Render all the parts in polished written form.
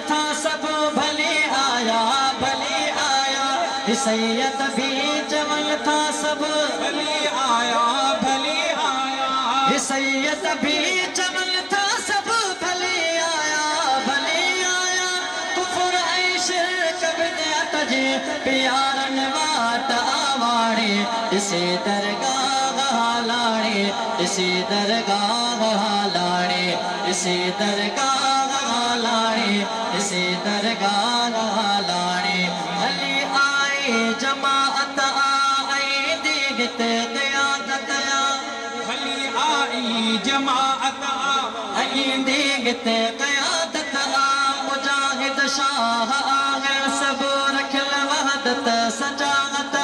تھا سب بھلے آیا بھلے آیا، سید بھی جمل تھا سب بھلے آیا بھلے آیا، سید بھی جمل تھا سب بھلے آیا بھلے آیا، کفر اے شرک بدعت جے پیارن واٹ آواڑے، اسی درگاہ لاڑے اسی درگاہ لاڑے اسی درگاہ لاڑے اسی درگاہ لاڑے، علی آئے جماعت آئے دیگت قیادت بھلی آئی جماعت آئے دیگت قیادت مجاہد شاہ آگر سب رکھل وحدت سجاغت،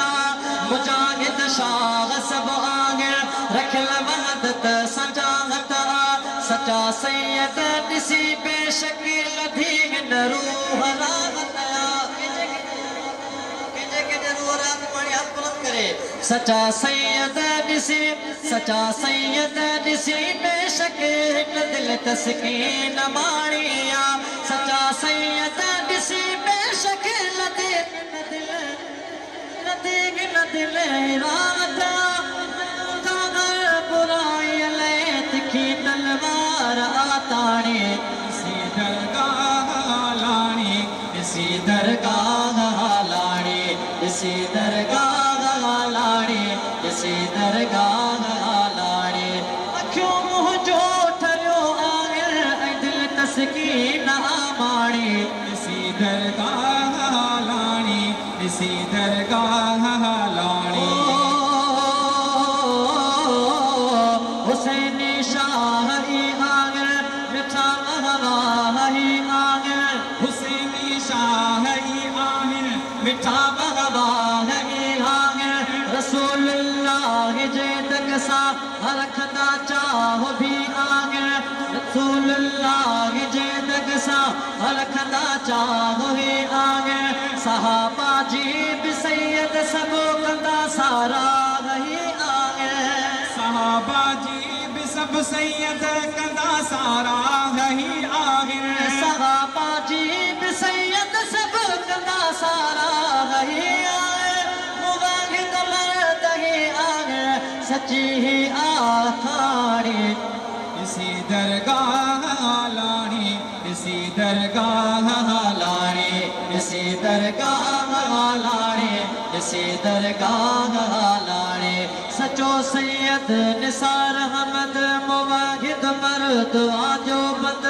مجاہد شاہ سب آگر رکھل وحدت سجاغت، سچا سید ڈسی بے شکل دھیگ روح راغت، سچا سید ڈسی بے شکل دل تسکین ماڑیا، سچا سید ڈسی بے شکل دل رات، تاغر برائی لے تکھی تلوار آتاڑے، اسی درگاہ لاڑی اسی درگاہ لاڑے اسی درگاہ لاڑے اسی درگاہ لاڑے، اکھیوں منہ جو ٹھریو آئر اے دل تسکین آماڑے، اسی درگاہ لاڑی اسی درگاہ لاڑی، حسین شاہ ای آگر مٹھا مہوا ہی آگر، حسینی شاہ ای آہن مٹھا مہوا ہی آگر، رسول اللہ جے دکسا رکھدا چاہو بھی آگر، رسول اللہ جے دکسا رکھدا چاہو بھی آگر، صحابہ جی بھی سید سب کندا سارا ہی آگر، صحابہ جی بھی سب سید کندا سارا ہی آہن، صحابہ جی بھی سید سب کندا سارا ہی آگر، مواحد مرد ہی آگر سچی ہی آخاڑی، اسی درگاہ لاڑی اسی درگاہ لاڑے اسی درگاہ لاڑے اسی درگاہ لاڑے، سچو سید نثار احمد مواحد مرد آجو بند،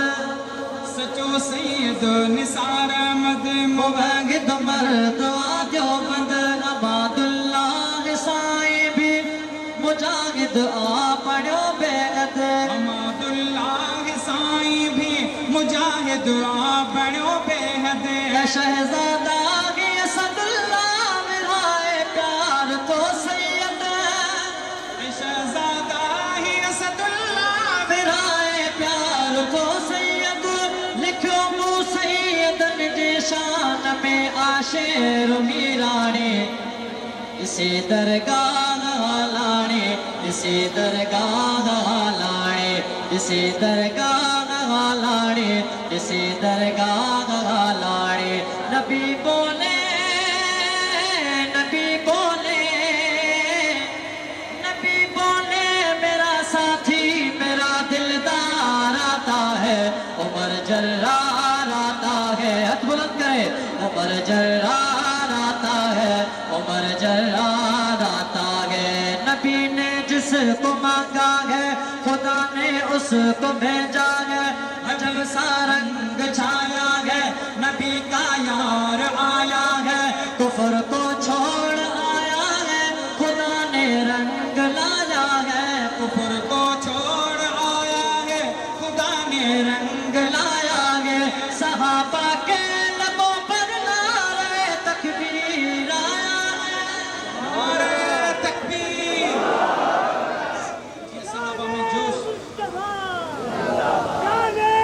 سچو سید نثار احمد مواحد مرد آجو بند، عباد اللہ سائیں بھی مجاہد آ پڑھو بیعت، حماد اللہ سائیں بھی مجاہد آ بڑھو بے حد، شہزادہ اسد اللہ مرائے پیار تو سید، شہزادہ ہی اسد اللہ مرائے پیار تو سید، لکھو مو سید نجی شان میں عاشر میرانے، اسی درگاہ لاڑے اسی درگاہ لاڑے اسی درگاہ لاڑے اسی درگاہ لاڑے، نبی بولے نبی بولے نبی بولے میرا ساتھی میرا دلدار آتا ہے، عمر جرار آتا ہے، ہاتھ بلند کرے، عمر جرار آتا ہے، عمر جرار آتا ہے، نبی نے جس کو مانگا ہے خدا نے اس کو بھیجا ہے، عجب سا رنگ چھایا ہے نبی کا یار آیا ہے، کفر کو چھوڑ آیا ہے خدا نے رنگ لایا ہے، کفر کو چھوڑ آیا ہے خدا نے رنگ لایا ہے، صحابہ کے لبوں پر نعرہ تکبیر آیا ہے، نعرہ تکبیر، یہ صحابہ میں جوش، جانے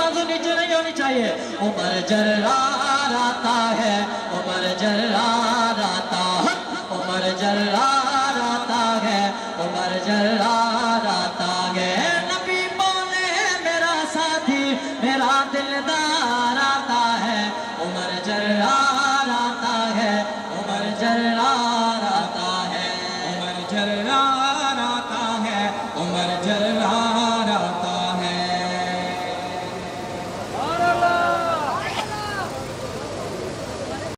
بازو نیچے نہیں ہونی چاہیے. عمر جرار آتا ہے, عمر جرار آتا ہے, عمر جرار